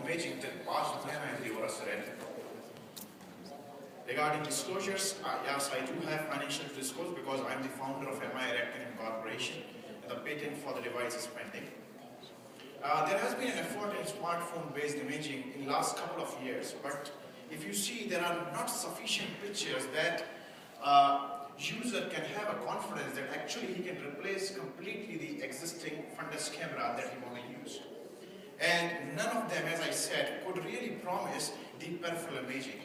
imaging the large plana and the oras retina. Regarding disclosures, yes, I do have financial to disclose because I'm the founder of MII Retina Corporation, and the patent for the device is pending. There has been an effort in smartphone-based imaging in the last couple of years, but if you see, there are not sufficient pictures that user can have a confidence that actually he can replace completely the existing fundus camera that he want to use. And none of them, as I said, could really promise the peripheral imaging.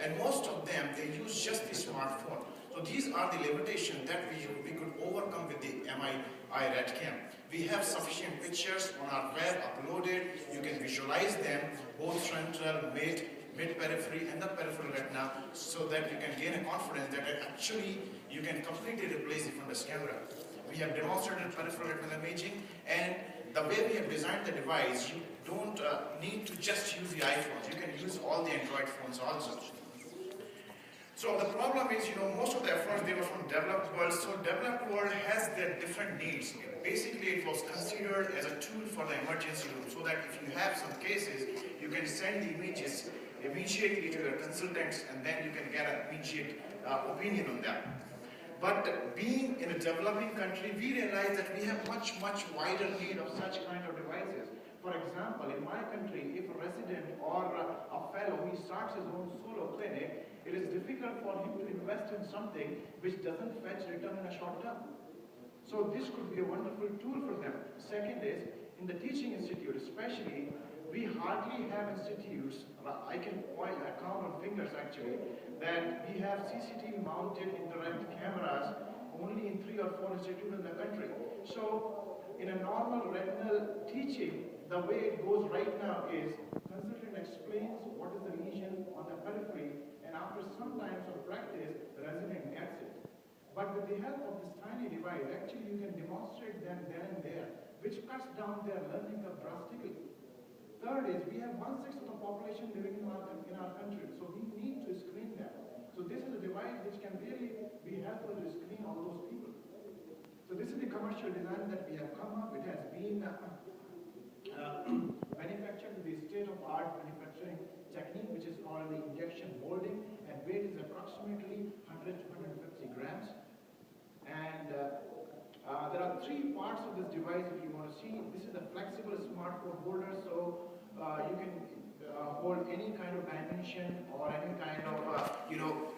And most of them, they use just the smartphone. So these are the limitations that we could overcome with the MII RedCam. We have sufficient pictures on our web uploaded. You can visualize them, both frontal, mid-periphery, and the peripheral retina, so that you can gain a confidence that actually you can completely replace the fundus camera. We have demonstrated peripheral retinal imaging, and the way we have designed the device, you don't need to just use the iPhones. You can use all the Android phones also. So the problem is, most of the efforts, they were from developed world. So developed world has their different needs. Basically, it was considered as a tool for the emergency room, so that if you have some cases, you can send the images immediately to your consultants, and then you can get an immediate opinion on that. But being in a developing country, we realize that we have much wider need of such kind of devices. For example, in my country, if a resident or a fellow, he starts his own solo clinic, it is difficult for him to invest in something which doesn't fetch return in a short term. So this could be a wonderful tool for them. Second is, in the teaching institute especially, we hardly have institutes, I can count on fingers actually, that we have CCTV mounted indirect cameras only in 3 or 4 institutes in the country. So in a normal retinal teaching, the way it goes right now is consultant explains what is the lesion on the periphery, and after some times of practice, the resident gets it. But with the help of this tiny device, actually you can demonstrate them then and there, which cuts down their learning curve drastically. Third is, we have 1/6 of the population living in our country, so we need to screen them. So this is a device which can really be helpful to screen all those people. So this is the commercial design that we have come up. It has been manufactured with the state-of-art manufacturing technique, which is called the injection molding, and weight is approximately 100 to 150 grams. And there are 3 parts of this device if you want to see. This is a flexible smartphone holder, so you can hold any kind of dimension or any kind of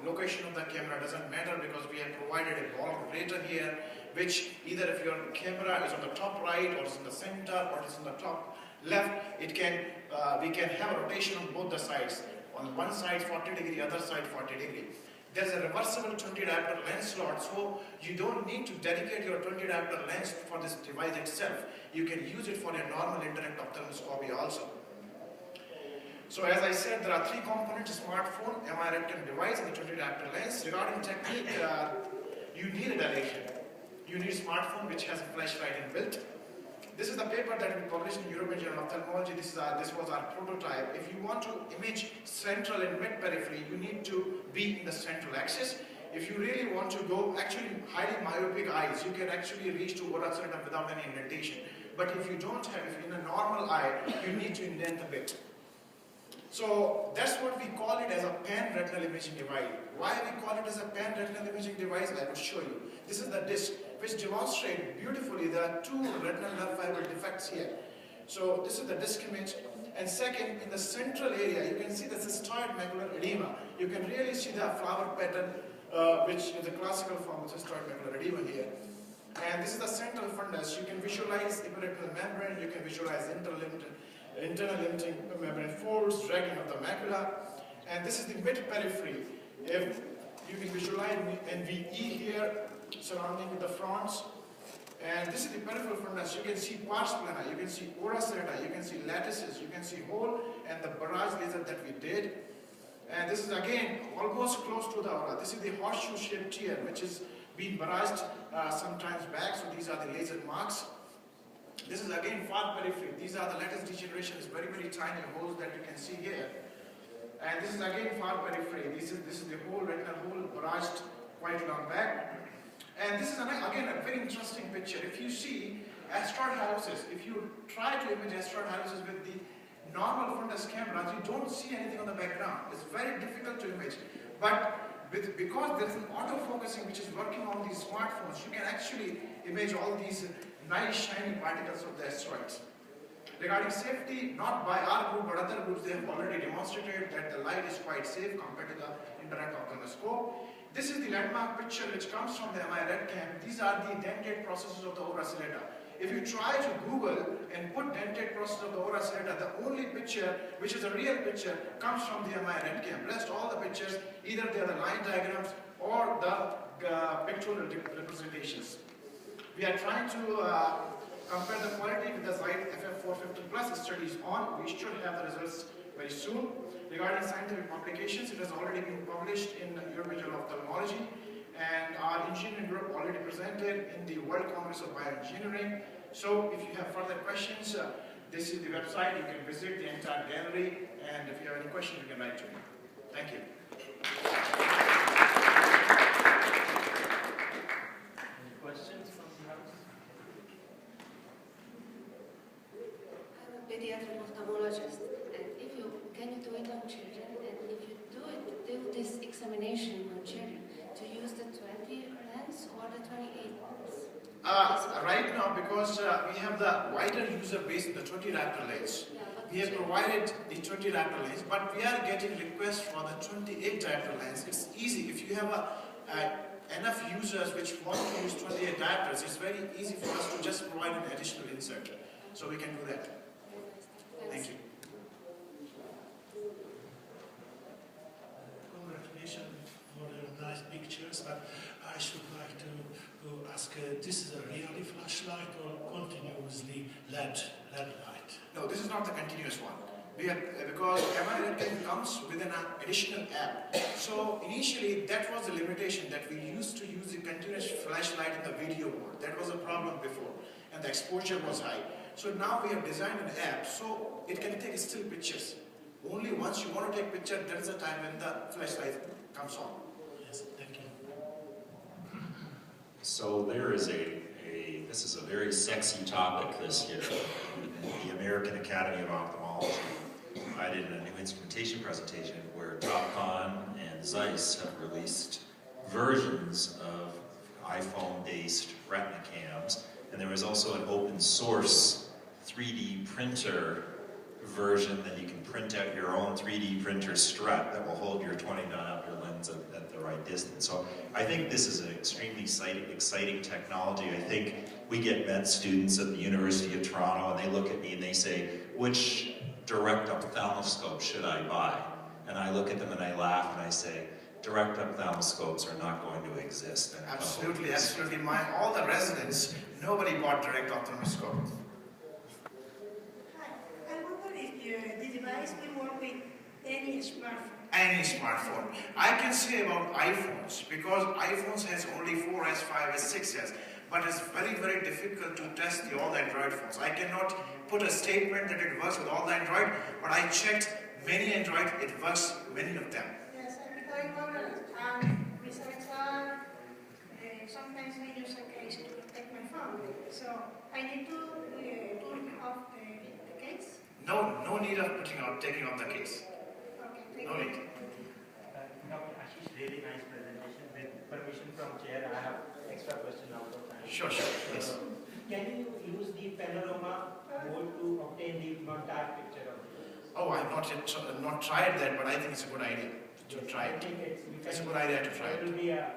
location of the camera. Doesn't matter, because we have provided a ball rotator here, which either if your camera is on the top right, or is in the center, or is in the top left, it can we can have a rotation on both the sides. On one side 40 degree, other side 40 degree. There's a reversible 20 diopter lens slot, so you don't need to dedicate your 20 diopter lens for this device itself. You can use it for your normal indirect ophthalmoscopy also. So as I said, there are 3 components: smartphone, MII RedCam device, and the 20 diopter lens. Regarding technique, you need a dilation. You need a smartphone which has a flashlight inbuilt. This is the paper that we published in European Journal of Ophthalmology. This was our prototype. If you want to image central and mid-periphery, you need to be in the central axis. If you really want to go actually highly myopic eyes, you can actually reach to oral retina without any indentation. But if you don't have, if in a normal eye, you need to indent a bit. So that's what we call it as a pan-retinal imaging device. Why we call it as a pan-retinal imaging device, I will show you. This is the disc, which demonstrates beautifully there are 2 retinal nerve fiber defects here. So this is the disc image. And second, in the central area, you can see the cystoid macular edema. You can really see the flower pattern, which is the classical form of cystoid macular edema here. And this is the central fundus. You can visualize epiretinal membrane, you can visualize internal limiting membrane folds, dragging of the macula. And this is the mid-periphery. If you can visualize NVE here, surrounding with the fronts. And this is the peripheral fundus. You can see pars plana, you can see ora serrata, you can see lattices, you can see hole, and the barrage laser that we did. And this is again almost close to the aura. This is the horseshoe-shaped tear, which is being barraged sometimes back. So these are the laser marks. This is again far periphery. These are the lattice degenerations, very tiny holes that you can see here. And this is again far periphery. This is the whole retinal hole barraged quite long back. And this is again a very interesting picture. If you see asteroid halosis, if you try to image asteroid halosis with the normal fundus cameras, you don't see anything on the background. It's very difficult to image. But because there is an autofocusing which is working on these smartphones, you can actually image all these nice shiny particles of the asteroids. Regarding safety, not by our group but other groups, they have already demonstrated that the light is quite safe compared to the indirect ophthalmoscope. This is the landmark picture which comes from the MII RedCam. These are the dentate processes of the ora serrata. If you try to Google and put dentate process of the ora serrata, the only picture which is a real picture comes from the MII RedCam. Rest all the pictures, either they are the line diagrams or the pictorial representations. We are trying to compare the quality with the Zeit FF450 Plus studies on. We should have the results very soon. Regarding scientific publications, it has already been published in European Journal of Ophthalmology, and our engineering group already presented in the World Congress of Bioengineering. So if you have further questions, this is the website. You can visit the entire gallery, and if you have any questions, you can write to me. Thank you. Any questions from the house? I'm a pediatric ophthalmologist, and can you do it on children? And if you do this examination on children, to use the 20 lens or the 28 lens? Right now, because we have the wider user base in the 20 diopter lens, we have provided the 20 diopter lens, but we are getting requests for the 28 diopter lens. It's easy. If you have enough users which want to use 28 diopters, it's very easy for us to just provide an additional insert. So we can do that. Thank you. Congratulations for the nice pictures, but I should like to ask, this is a really flashlight or continuously LED light? No, this is not the continuous one. Because MII RedCam comes with an additional app. So initially that was the limitation, that we used to use the continuous flashlight in the video mode. That was a problem before, and the exposure was high. So now we have designed an app so it can take still pictures. Only once you want to take picture, there is a time when the flashlight comes on. Yes, thank you. So there is this is a very sexy topic this year. The American Academy of Ophthalmology provided a new instrumentation presentation where Topcon and Zeiss have released versions of iPhone-based retina cams, and there was also an open source 3D printer version that you can print out your own 3D printer strut that will hold your 20 diopter lens at the right distance. So I think this is an extremely exciting technology. I think we get med students at the University of Toronto and they look at me and they say, which direct ophthalmoscope should I buy? And I look at them and I laugh and I say, direct ophthalmoscopes are not going to exist. Absolutely, absolutely. All the residents, nobody bought direct ophthalmoscope. The device will work with any smartphone. Any smartphone. I can say about iPhones, because iPhones has only 4S, 5S, 6S, but it's very, very difficult to test all the Android phones. I cannot put a statement that it works with all the Android, but I checked many Android, it works many of them. Yes, I'm becoming moderate. Besides that, sometimes I use a case to protect my phone. So I need to turn off the case. No need of taking off the case. Okay, No need. Dr. Ashish, really nice presentation. With permission from chair, I have extra question out of time. Sure, yes. Can you use the panorama mode to obtain the entire picture of it? Oh, I've not tried that, but I think it's a good idea to try I it. think It's a good idea to try it. It will be a